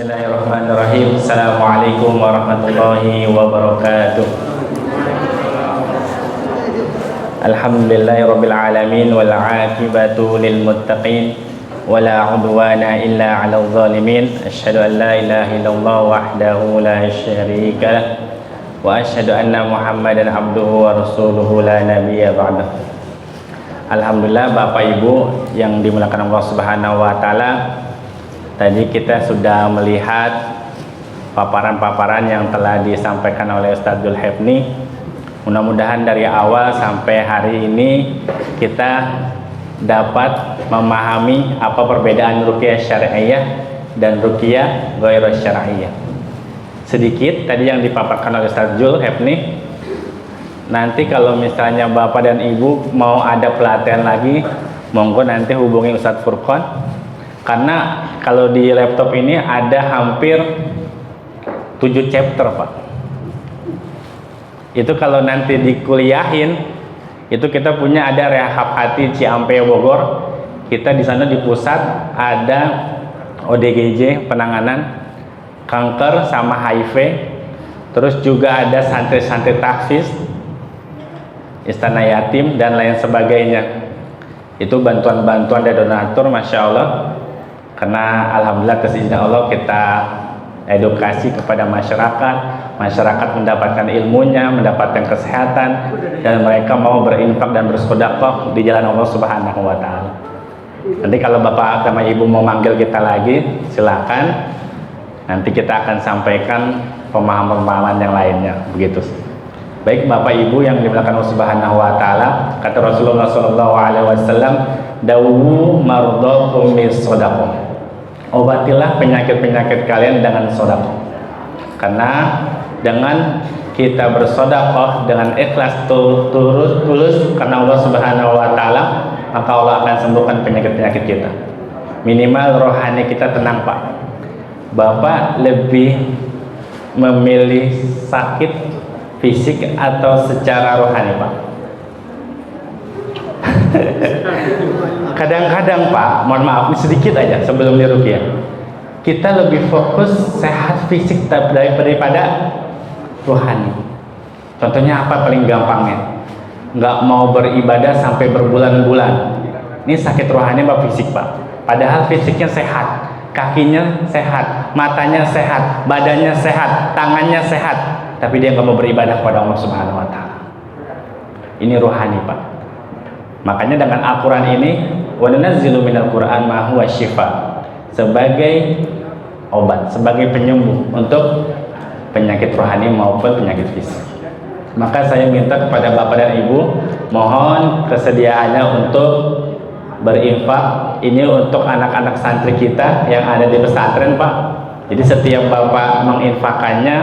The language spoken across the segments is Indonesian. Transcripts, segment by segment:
Bismillahirrahmanirrahim. Assalamualaikum warahmatullahi wabarakatuh. Alhamdulillahirabbil alamin wal 'aqibatu lil muttaqin wala 'udwana illa 'alal zalimin. Asyhadu an la ilaha illallah wahdahu la syarika lah wa asyhadu anna Muhammadan abduhu wa rasuluhu la nabiyya ba'dah. Alhamdulillah Bapak Ibu yang dimuliakan Allah Subhanahu wa taala. Tadi kita sudah melihat paparan-paparan yang telah disampaikan oleh Ustadz Dzulhifni. Mudah-mudahan dari awal sampai hari ini kita dapat memahami apa perbedaan ruqyah syar'iyyah dan ruqyah ghairu syar'iyyah. Sedikit tadi yang dipaparkan oleh Ustadz Dzulhifni. Nanti kalau misalnya Bapak dan Ibu mau ada pelatihan lagi, monggo nanti hubungi Ustadz Furqon. Karena kalau di laptop ini ada hampir 7 chapter Pak. Itu kalau nanti dikuliahin, itu kita punya ada Rehab Hati Ciampea Bogor. Kita di sana di pusat ada ODGJ penanganan kanker sama HIV. Terus juga ada santri-santri taksis, Istana Yatim dan lain sebagainya. Itu bantuan-bantuan dari donatur, Masya Allah. Karena alhamdulillah atas izin Allah kita edukasi kepada masyarakat mendapatkan ilmunya, mendapatkan kesehatan, dan mereka mau berinfak dan bersedekah di jalan Allah Subhanahu wa taala. Nanti kalau Bapak sama Ibu mau manggil kita lagi, silakan. Nanti kita akan sampaikan pemahaman-pemahaman yang lainnya, begitu. Baik Bapak Ibu yang dimuliakan Allah Subhanahu wa taala, kata Rasulullah sallallahu alaihi wasallam, dawu mardhakum bis shadaqah. Obatilah penyakit-penyakit kalian dengan sedekah. Karena dengan kita bersedekah dengan ikhlas tulus karena Allah Subhanahu wa taala, maka Allah akan sembuhkan penyakit-penyakit kita. Minimal rohani kita tenang, Pak. Bapak lebih memilih sakit fisik atau secara rohani, Pak? Kadang-kadang Pak, mohon maaf ini sedikit aja sebelum diruqyah, kita lebih fokus sehat fisik daripada rohani. Contohnya apa paling gampangnya? Nggak mau beribadah sampai berbulan-bulan. Ini sakit rohani apa fisik Pak? Padahal fisiknya sehat, kakinya sehat, matanya sehat, badannya sehat, tangannya sehat, tapi dia nggak mau beribadah kepada Allah Subhanahu wa taala. Ini rohani Pak. Makanya dengan Al-Quran ini, wa nunazzilu minal Qur'an ma huwa syifa, sebagai obat, sebagai penyembuh untuk penyakit rohani maupun penyakit fisik. Maka saya minta kepada Bapak dan Ibu, mohon kesediaannya untuk berinfak. Ini untuk anak-anak santri kita yang ada di pesantren Pak. Jadi setiap Bapak menginfakannya,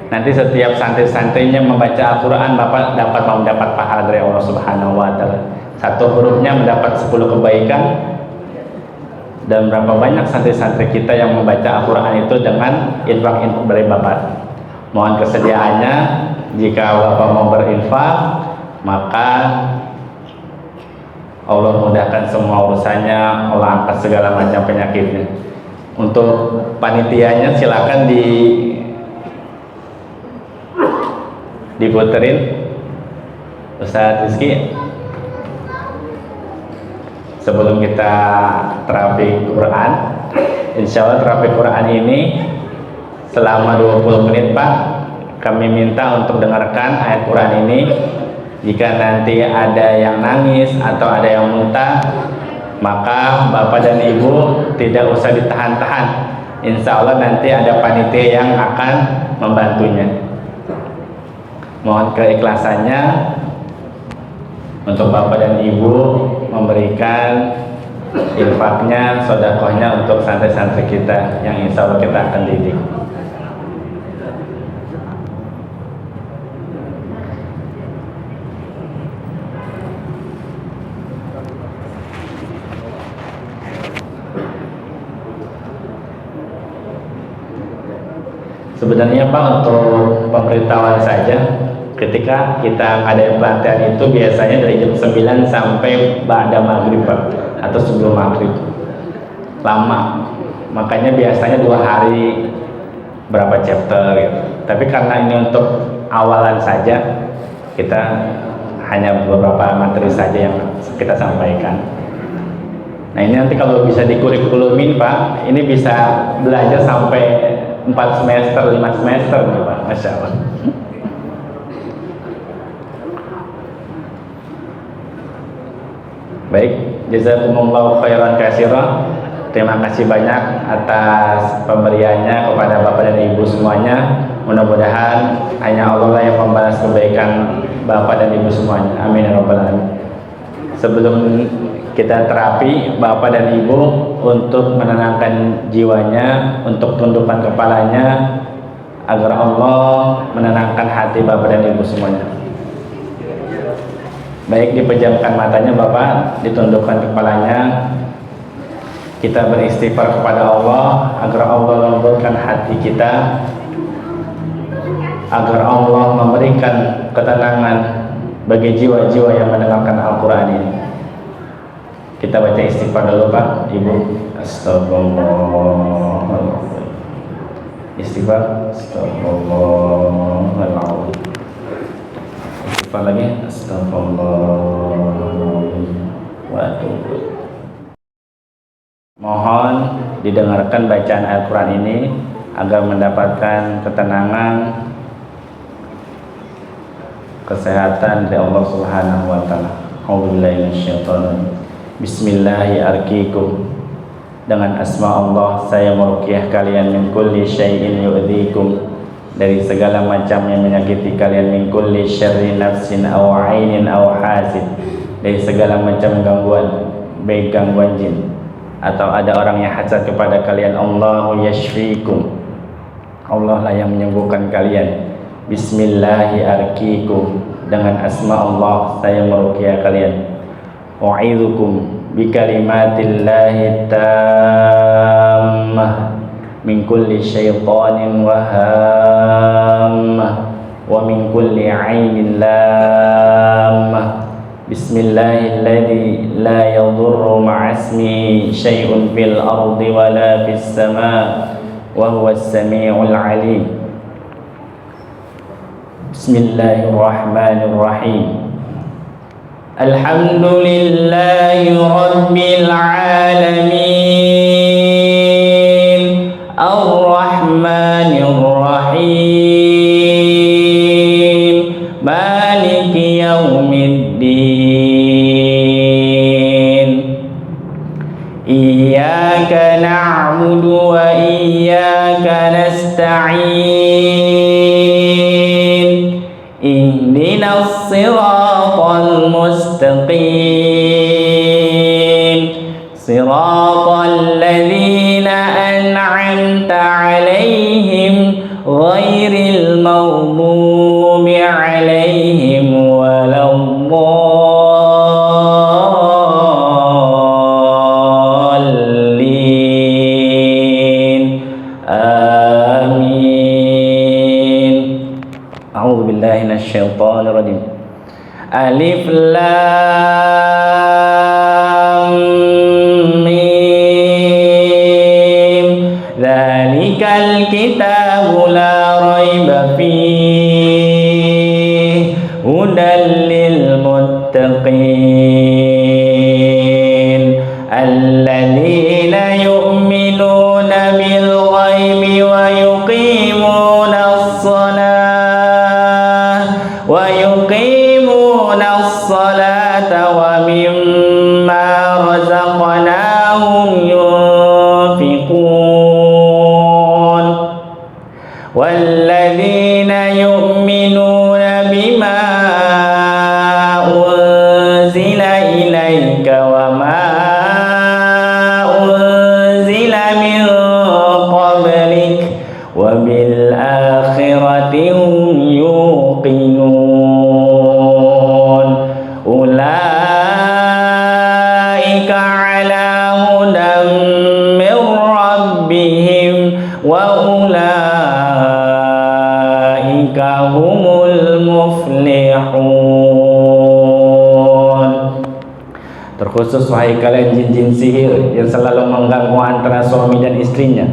nanti setiap santri-santrinya membaca Al-Quran, Bapak dapat mendapat pahala dari Allah Subhanahu wa taala. Satu hurufnya mendapat 10 kebaikan. Dan berapa banyak santri-santri kita yang membaca Al-Quran itu dengan infak-infak dari Bapak. Mohon kesediaannya, jika Bapak mau berinfak, maka Allah mudahkan semua urusannya, Allah angkat segala macam penyakitnya. Untuk panitianya silakan diputerin Ustadz Rizky. Sebelum kita terapi Quran, insya Allah terapi Quran ini selama 20 menit Pak, kami minta untuk dengarkan ayat Quran ini. Jika nanti ada yang nangis atau ada yang muntah, maka Bapak dan Ibu tidak usah ditahan-tahan. Insya Allah nanti ada panitia yang akan membantunya. Mohon keikhlasannya untuk Bapak dan Ibu memberikan infaknya, sedekahnya untuk santri-santri kita yang insya Allah kita akan didik. Sebenarnya Pak, untuk pemberitahuan saja, ketika kita ngadain pelatihan itu biasanya dari jam 9 sampai ba'da maghrib Pak, atau sebelum maghrib. Lama. makanya biasanya 2 hari berapa chapter gitu. Tapi karena ini untuk awalan saja, kita hanya beberapa materi saja yang kita sampaikan. Nah ini nanti kalau bisa dikurikulum Pak, ini bisa belajar sampai 4 semester, 5 semester nih Pak, Masya Allah. Baik, jazakumullahu khairan katsiran. Terima kasih banyak atas pemberiannya kepada Bapak dan Ibu semuanya. Mudah-mudahan hanya Allah lah yang membalas kebaikan Bapak dan Ibu semuanya. Amin ya rabbal alamin. Sebelum kita terapi Bapak dan Ibu untuk menenangkan jiwanya, untuk tundukkan kepalanya agar Allah menenangkan hati Bapak dan Ibu semuanya. Baik, dipejamkan matanya Bapak, ditundukkan kepalanya. Kita beristighfar kepada Allah agar Allah lembutkan hati kita, agar Allah memberikan ketenangan bagi jiwa-jiwa yang mendengarkan Al-Quran ini. Kita baca istighfar dulu Pak, Ibu. Astagfirullahaladzim. Istighfar. Astagfirullahaladzim. Istighfar lagi. Astagfirullahaladzim. Waduh. Mohon didengarkan bacaan Al-Quran ini agar mendapatkan ketenangan, kesehatan dari Allah Subhanahu wa Ta'ala. Bismillahirrahmanirrahim. Dengan asma Allah saya meruqyah kalian min kulli syai'in yu'dhikum, dari segala macam yang menyakiti kalian, min kulli syarri nafsin aw 'ainin aw hasid, dari segala macam gangguan, baik gangguan jin atau ada orang yang hasad kepada kalian. Allahu yashfikum, Allah lah yang menyembuhkan kalian. Bismillahirrahmanirrahim. Dengan asma Allah saya meruqyah kalian. Wa'idzukum bikalimatillahi tammah min kulli syaitanin wahammah wa min kulli 'ainin lammah. Bismillahilladzi la yadurru ma'asmi syai'un fil ardi wa la fis sama' wa huwas sami'ul 'alim. Bismillahirrahmanirrahim. Alhamdulillahi rabbil alamin, ar-rahmanir rahim, maliki yaumiddin. Iyyaka na'budu wa iyyaka nasta'in. Ihdinas siratal mustaqim, siratal ladzina an'amta 'alaihim ghairil maghdubi 'alaihim waladdallin. Amin. A'udzu billahi minasyaitonir rajim. Alif lam mim. Dzalikal kitabu la raiba fihi hudal lil muttaqin alladzina yu'minuna bil ghaibi wa yuqimuna as-salata wa mimma razaqnahum yunfiqun. Walladzina yu'minuna bima unzila ilaika wa ma unzila min qablik wa bil akhirati hum yuqinun. Ulaika ala hudan min rabbihim wa ulaika humul muflihun. Terkhusus wahai kalian jin-jin sihir yang selalu mengganggu antara suami dan istrinya,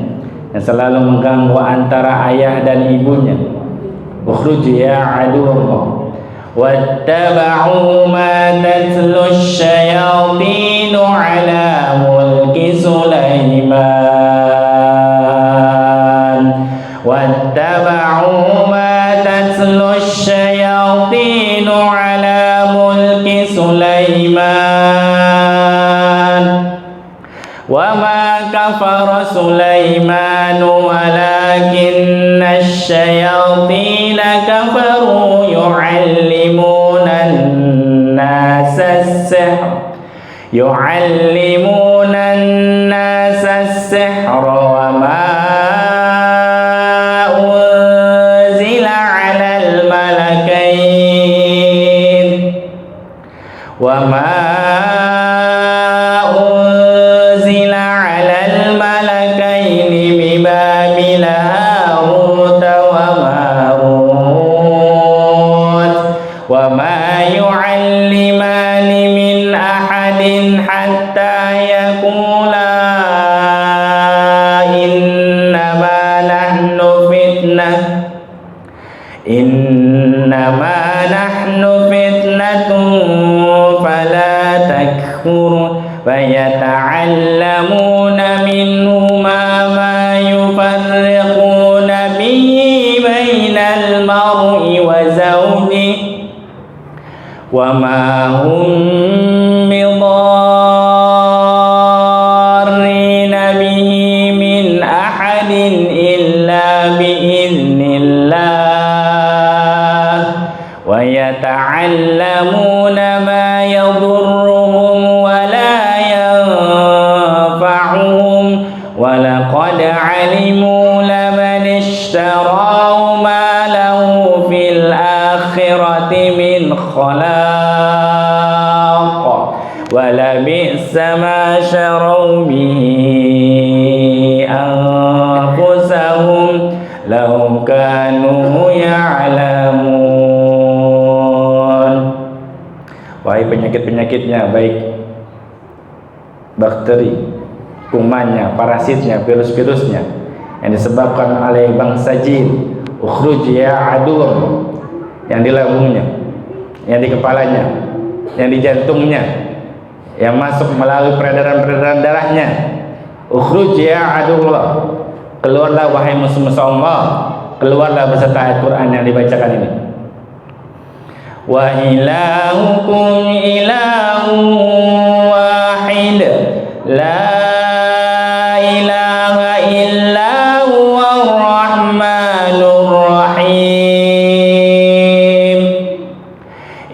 yang selalu mengganggu antara ayah dan ibunya. Ukhruj ya aduwallah. Wattaba'u ma tatlu asyayatin ala mulki Sulaiman. Wattaba'u ma tatlu asyayatin ala mulki Sulaiman. Wa ma kafara Sulaiman walakinna asyayatin kafaru yu'allimuna an-nasa as-sihra wa ma unzila 'alal malakain wa ma innama nahnu fitnatun fala takfur fayata'allamuna minhuma ma yufarriquna bihi bainal mar'i wa zawjihi wa ma hum bidarrina bihi min ahadin illa bi'iznillah wa yata'allamuna ma yadurruhum wa la yanfa'uhum wa laqad 'alimu laman ishtarahu ma lahu fil akhirati min khalaq wa la bi'sa ma sharaw bihi anfusahum law kanu ya'lamun. Wahai penyakit-penyakitnya, baik bakteri, kumannya, parasitnya, virus-virusnya yang disebabkan oleh bangsa jin, ukhruj ya aduwam, yang di lambungnya, yang di kepalanya, yang di jantungnya, yang masuk melalui peredaran-peredaran darahnya. Ukhruj ya aduwallah, keluarlah wahai musuh-musuh Allah, keluarlah beserta ayat Quran yang dibacakan ini. Wa ilahukum ilahun wahid la ilaha illa huwa rahmanur rahim.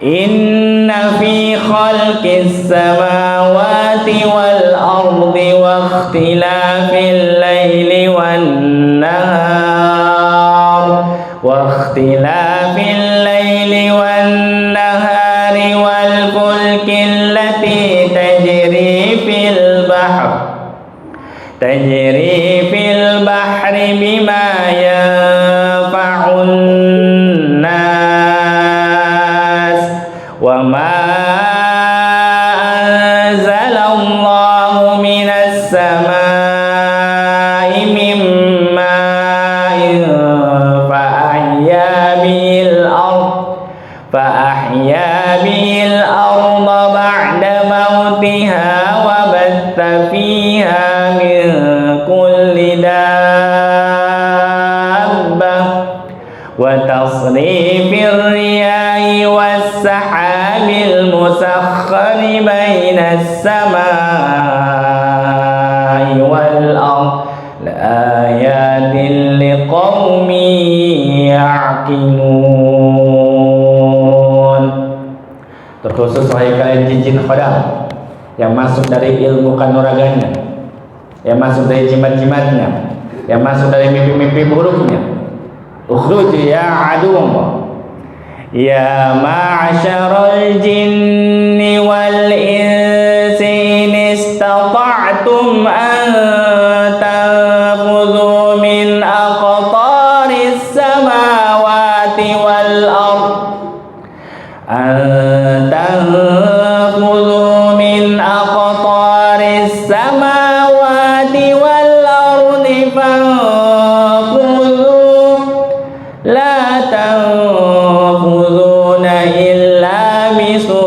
Inna fi khalqis samawati wal ardi wa ikhtilafil laili wan nahar ikhtilafil laili wan nahari wal fulki allati tajri fil bahri bima yanfa'un nas wa ma anzalallahu minas samai min ma'in فأحيا به الأرض بعد موتها وبث فيها من كل دابة وتصريف الرياح والسحاب المسخر بين السماء والأرض لآيات لقوم يعقلون. Terkhusus wahai kalian jin-jin khodam yang masuk dari ilmu kanuraganya, yang masuk dari jimat-jimatnya, yang masuk dari mimpi-mimpi buruknya. Ukhruj ya aduwallah. Ya ma'asyaral jinni wal insi in istata'tum an tanfudhu min aqtaris samawati wal ard tanfudhu min تنفذون إلا بسلطان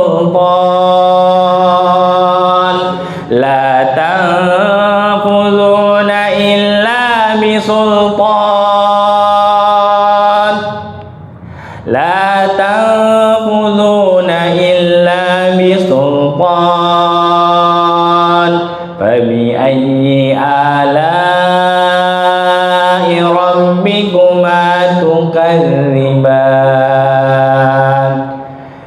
لا تنفذون إلا بسلطان لا تنفذون إلا بسلطان فبأي آلاء ربكما تكذبان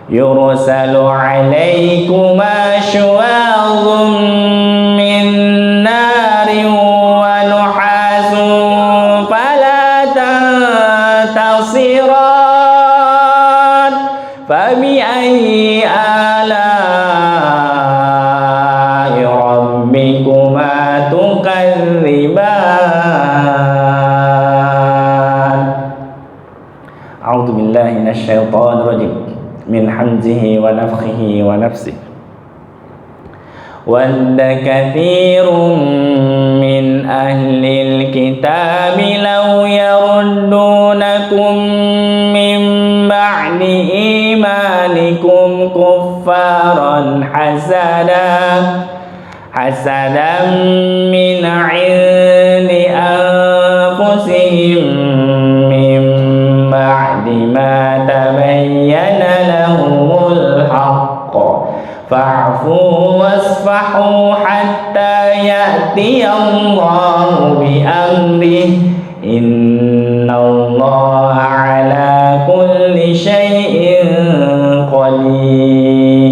يرسل عليكما شواظ من نار ونحاس فلا تنتصران فبأي آلاء ربكما تكذبان أعوذ بالله من الشيطان الرجيم من حمزه ونفخه ونفسه ود كثير من أهل الكتاب لو يردونكم من بعد إيمانكم كفارا حسدا من عند أنفسهم من بعد ما تبين لهم الحق فاعفوا واصفحوا حتى يأتي الله بأمره إن الله على كل شيء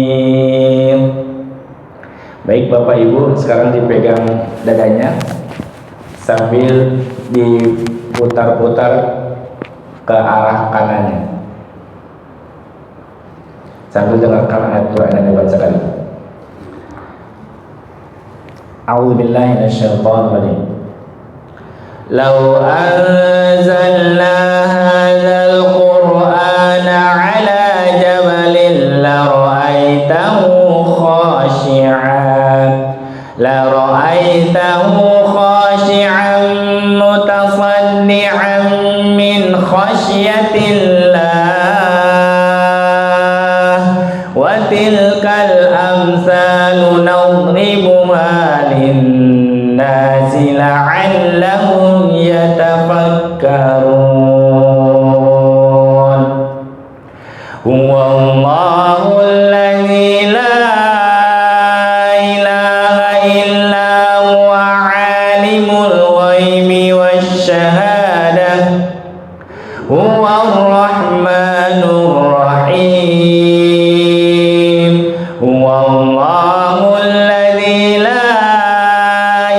qadir. Baik Bapak Ibu, sekarang dipegang dadanya sambil diputar-putar ke arah kanannya sambil dengarkan ayat Quran yang dibacakan. A'udzubillahi minasyaitonir rajim. Law anzalna hadzal qur'ana 'ala jabalin la ra'aitahu khashi'an mutasaddi'an min khasyatillah wa tilkal amsalu nadribuha lin-nasi la'allahum yatafakkarun. Huwallahu alladzi la ilaha illa huwa 'alimul ghaibi wasyahadah huwar rahmanur rahim. Huwallahu alladzi la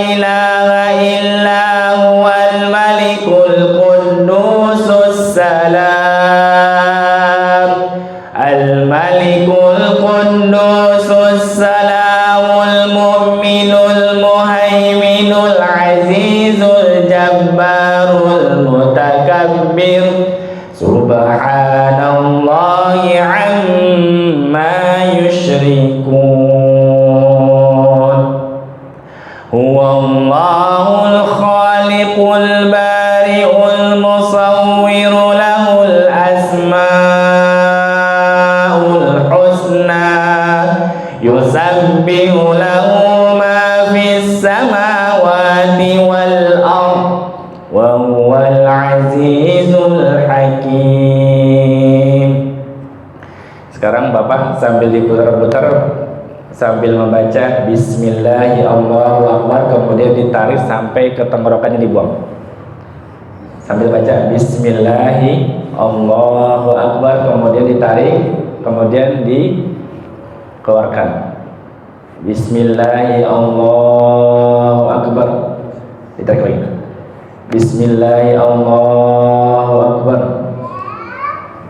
ilaha illa huwal malikul quddusus salam al-malikul quddusus salamul mu'minul muhaiminul azizul jabbarul mutakabbir subhanallahi amma yushrikun. Huwallahul khaliqul bari'ul musawwiru lahul asmaul husna yusabbihu lahu ma fis samawati wal ard wa huwal azizul hakim. Sekarang Bapak sambil diputar-putar sambil membaca Bismillahi Allahu Akbar, kemudian ditarik sampai ke tenggorokannya dibuang. Sambil baca Bismillahi Allahu Akbar, kemudian ditarik, kemudian dikeluarkan. Bismillahi Allahu Akbar, ditarik lagi. Bismillahi Allahu Akbar.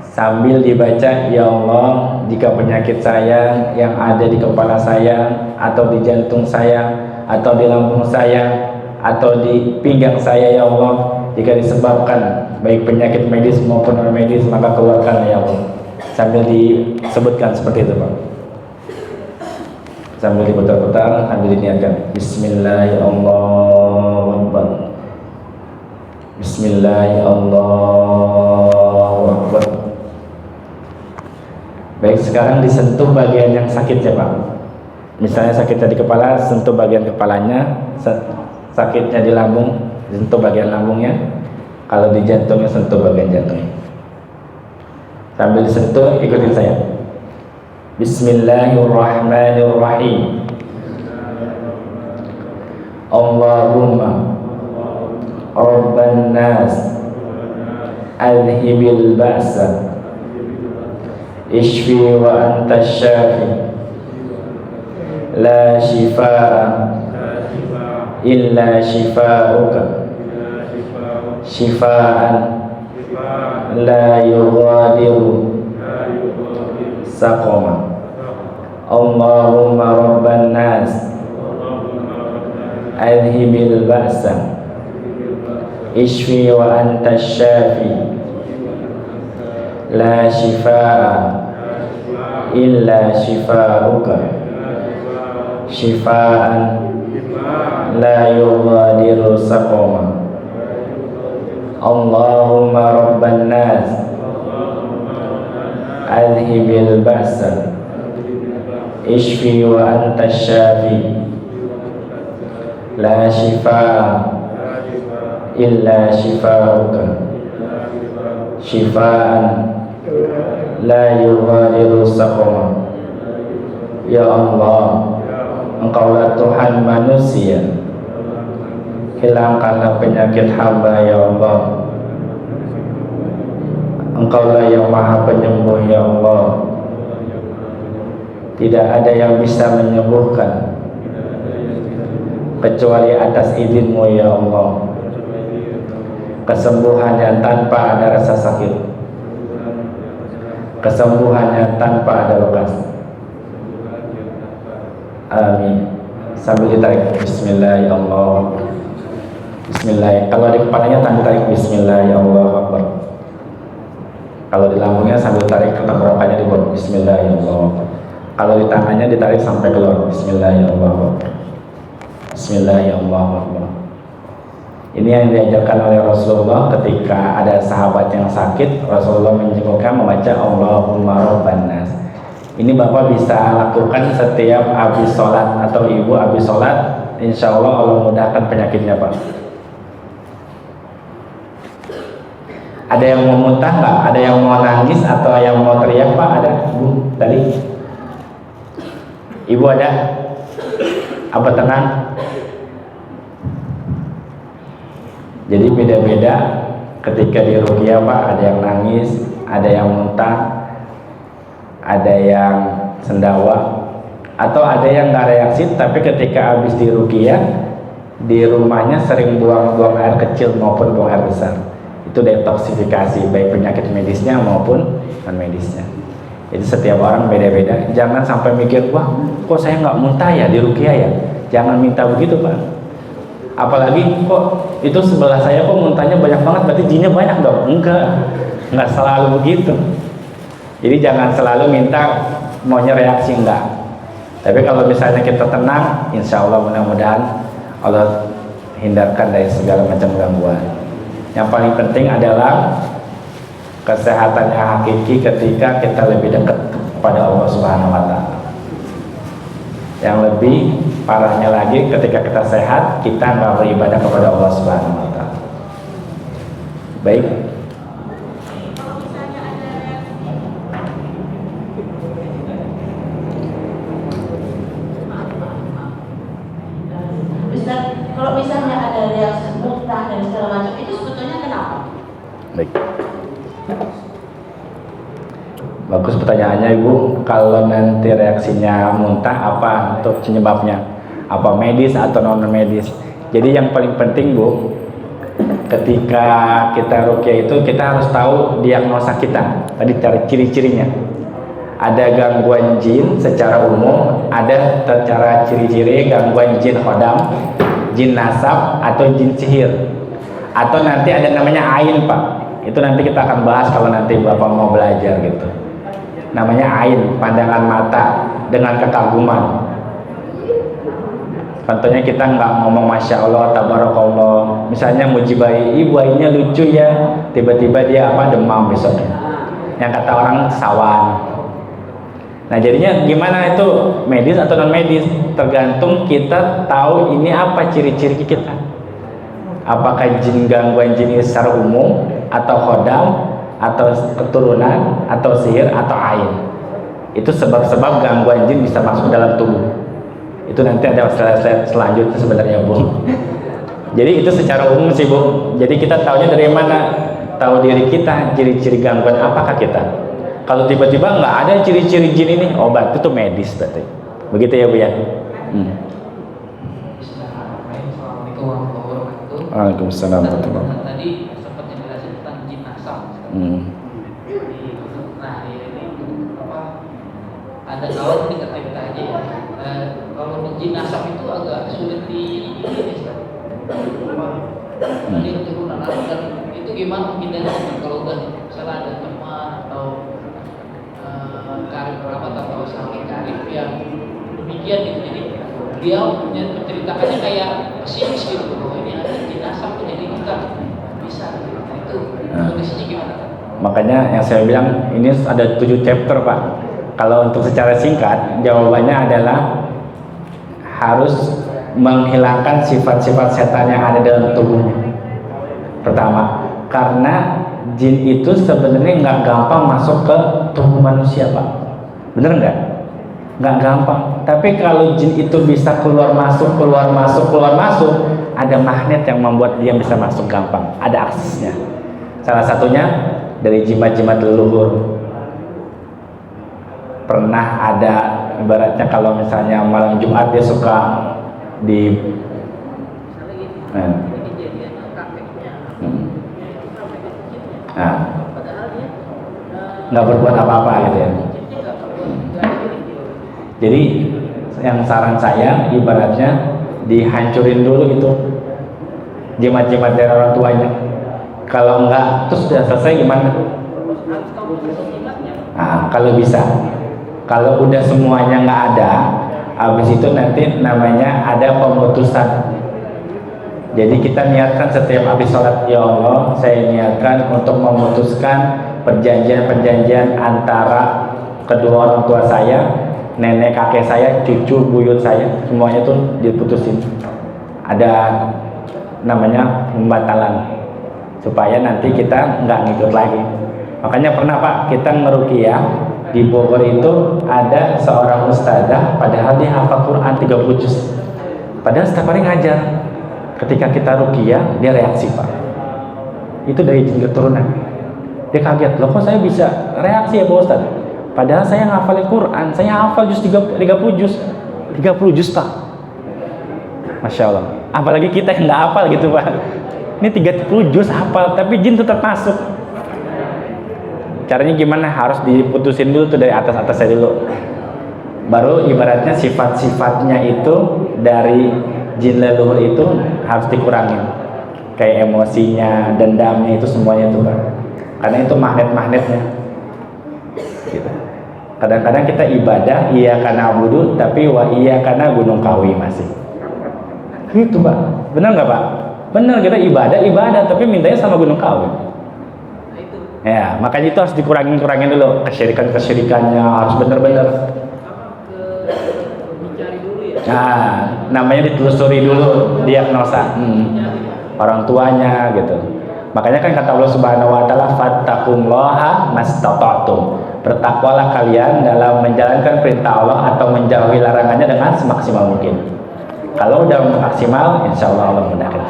Sambil dibaca, ya Allah, jika penyakit saya yang ada di kepala saya, atau di jantung saya, atau di lambung saya, atau di pinggang saya, ya Allah, jika disebabkan baik penyakit medis maupun non medis, maka keluarkan ya Allah. Sambil disebutkan seperti itu Pak. Sambil diputar-putar, sambil diniatkan Bismillahirrahmanirrahim. Bismillahirrahmanirrahim. sekarang disentuh bagian yang sakit ya Pak. Misalnya sakitnya di kepala, sentuh bagian kepalanya. Sakitnya di lambung, sentuh bagian lambungnya. Kalau di jantungnya, sentuh bagian jantungnya. Sambil disentuh, ikutin saya. Bismillahirrahmanirrahim. Allahumma Rabban nas adhibil ba'sa ishfi wa anta syafi la shifaa illa shifauka shifaan la yughadiru saqama. Allahumma Rabban nas adhibil ba'sa ishfi wa anta syafi la shifaa illa shifauka shifaan la yughadiru saqama. Allahumma Rabban nas adhibil ba'sa ishfi wa anta syafi la shifaa illa shifauka shifaan la yughadiru saqama. Ya Allah, Engkaulah Tuhan manusia, hilangkanlah penyakit hamba ya Allah. Engkaulah yang maha penyembuh ya Allah. Tidak ada yang bisa menyembuhkan kecuali atas izin-Mu ya Allah. Kesembuhannya tanpa ada rasa sakit, kesembuhannya tanpa ada bekas. Amin. Sambil ditarik Bismillahirrahmanirrahim. Bismillah. Kalau di kepalanya sambil tarik Bismillahirrahmanirrahim. Kalau di lambungnya sambil tarik ke tenggorokannya dibuat Bismillahirrahmanirrahim. Kalau di tangannya ditarik sampai keluar Bismillahirrahmanirrahim. Bismillahirrahmanirrahim. Ini yang diajarkan oleh Rasulullah ketika ada sahabat yang sakit. Rasulullah menjengukkan membaca Allahumma Rabban nas. Ini Bapak bisa lakukan setiap habis sholat atau Ibu habis sholat. Insya Allah mudahkan penyakitnya Pak. Ada yang mau muntah nggak? Ada yang mau nangis atau yang mau teriak Pak? Ada Bu tadi? Ibu ada? Apa tenang? Jadi beda-beda ketika di ruqyah Pak. Ada yang nangis, ada yang muntah, ada yang sendawa, atau ada yang nggak reaksi tapi ketika habis di ruqyah di rumahnya sering buang air kecil maupun buang air besar. Itu detoksifikasi baik penyakit medisnya maupun non medisnya. Jadi setiap orang beda-beda. Jangan sampai mikir, wah kok saya nggak muntah ya di ruqyah ya. Jangan minta begitu Pak. Apalagi kok itu sebelah saya kok muntahnya banyak banget, berarti jinnya banyak dong. Enggak selalu begitu. Jadi jangan selalu minta maunya reaksi, enggak. Tapi kalau misalnya kita tenang, insya Allah mudah-mudahan Allah hindarkan dari segala macam gangguan. Yang paling penting adalah kesehatannya hakiki ketika kita lebih dekat kepada Allah Subhanahu wa Ta'ala. Yang lebih parahnya lagi ketika kita sehat, kita nggak beribadah kepada Allah Subhanahu wa Ta'ala. Baik. Kalau misalnya ada reaksi muntah dan segala macam, itu sebetulnya kenapa? Baik. Bagus pertanyaannya Ibu. Kalau nanti reaksinya muntah, apa untuk penyebabnya? Apa medis atau non medis? Jadi yang paling penting Bu, ketika kita ruqyah itu kita harus tahu diagnosa kita. Tadi cari ciri-cirinya. Ada gangguan jin secara umum, ada secara ciri-ciri gangguan jin khodam, jin nasab atau jin sihir, atau nanti ada namanya ain Pak. Itu nanti kita akan bahas kalau nanti Bapak mau belajar gitu. Namanya ain, pandangan mata dengan kekaguman. Contohnya kita nggak ngomong masya Allah, tabarakallah. Misalnya muji bayi, bayinya lucu ya, tiba-tiba dia demam besoknya. Yang kata orang sawan. Nah jadinya gimana itu medis atau non medis, tergantung kita tahu ini apa ciri-ciri kita. Apakah jin, gangguan jin secara umum, atau khodam, atau keturunan, atau sihir, atau ain. Itu sebab-sebab gangguan jin bisa masuk dalam tubuh. Itu nanti ada slide selanjutnya sebenarnya, Bu. Jadi itu secara umum sih, Bu. Jadi kita tahunya dari mana? Tahu diri kita, ciri-ciri gangguan apakah kita. Kalau tiba-tiba nggak ada ciri-ciri jin ini, obat itu medis berarti. Begitu ya, Bu ya. Assalamualaikum warahmatullahi wabarakatuh. Waalaikumsalam warahmatullahi wabarakatuh. Tadi sempat menjelaskan tentang jin asam. Nah, ini apa? Ada kawan ini kata kita aja ya. Kalau jin asam itu agak sulit di ini, Tadi keturunan dan itu gimana menghindarinya kalau udah misalnya ada teman atau karib kerabat atau saling karib yang demikian gitu, jadi dia menceritakannya kayak pesimis gitu, bahwa ini ada jenazah tuh jadi kita bisa gitu. Nah, itu kondisinya gimana? Makanya yang saya bilang ini ada 7 chapter, Pak. Kalau untuk secara singkat jawabannya adalah harus menghilangkan sifat-sifat setan yang ada dalam tubuhnya. Pertama, karena jin itu sebenarnya nggak gampang masuk ke tubuh manusia, Pak. Bener nggak? Nggak gampang. Tapi kalau jin itu bisa keluar masuk, ada magnet yang membuat dia bisa masuk gampang. Ada aksesnya. Salah satunya dari jimat-jimat leluhur. Pernah ada ibaratnya kalau misalnya malam Jumat dia suka di nggak berbuat apa-apa gitu ya. Jadi yang saran saya ibaratnya dihancurin dulu itu jimat-jimat dari orang tuanya. Kalau enggak terus sudah selesai gimana? Nah, kalau bisa, kalau udah semuanya nggak ada, habis itu nanti namanya ada pemutusan. Jadi kita niatkan setiap habis sholat, ya Allah, saya niatkan untuk memutuskan perjanjian-perjanjian antara kedua orang tua saya, nenek kakek saya, cucu buyut saya, semuanya tuh diputusin. Ada namanya pembatalan, supaya nanti kita nggak ngikut lagi. Makanya pernah, Pak, kita ngeruqyah di Bogor itu ada seorang ustadzah, padahal dia hafal Quran 30 juz. Padahal setiap hari ngajar. Ketika kita ruqyah, dia reaksi, Pak. Itu dari jin keturunan. Dia kaget, loh kok saya bisa reaksi ya Pak Ustadz? Padahal saya ngafalin Quran, saya hafal juz 30 juz. 30 juz, Pak. Masya Allah. Apalagi kita yang nggak hafal gitu, Pak. Ini 30 juz hafal, tapi jin tetap masuk. Caranya gimana? Harus diputusin dulu tuh dari atas-atasnya dulu. Baru ibaratnya sifat-sifatnya itu dari jin leluhur itu harus dikurangin. Kayak emosinya, dendamnya itu semuanya tuh, Pak. Karena itu magnet-magnetnya. Gitu. Kadang-kadang kita ibadah iya karena wudu, tapi wa iya karena Gunung Kawi masih. Gitu, Pak. Benar nggak, Pak? Benar, kita ibadah, tapi mintanya sama Gunung Kawi. Ya, makanya itu harus dikurangin dulu kesyirikannya, harus benar-benar. Nah, namanya ditelusuri dulu diagnosa orang tuanya gitu. Makanya kan kata Allah Subhanahu wa taala, fattaqullaha mastata'tum. Bertakwalah kalian dalam menjalankan perintah Allah atau menjauhi larangannya dengan semaksimal mungkin. Kalau udah maksimal, insya Allah Allah mudahkan.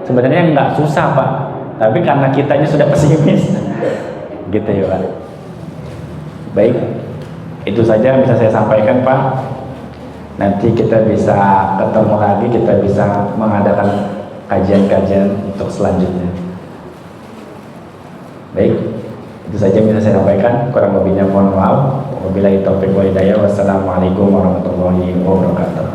Sebenarnya nggak susah, Pak, tapi karena kitanya sudah pesimis. Gitu ya, Pak. Baik, itu saja yang bisa saya sampaikan, Pak. Nanti kita bisa ketemu lagi, kita bisa mengadakan kajian-kajian untuk selanjutnya. Baik, itu saja yang bisa saya sampaikan. Kurang lebihnya mohon maaf. Wabillahi taufiq wal hidayah. Wassalamualaikum warahmatullahi wabarakatuh.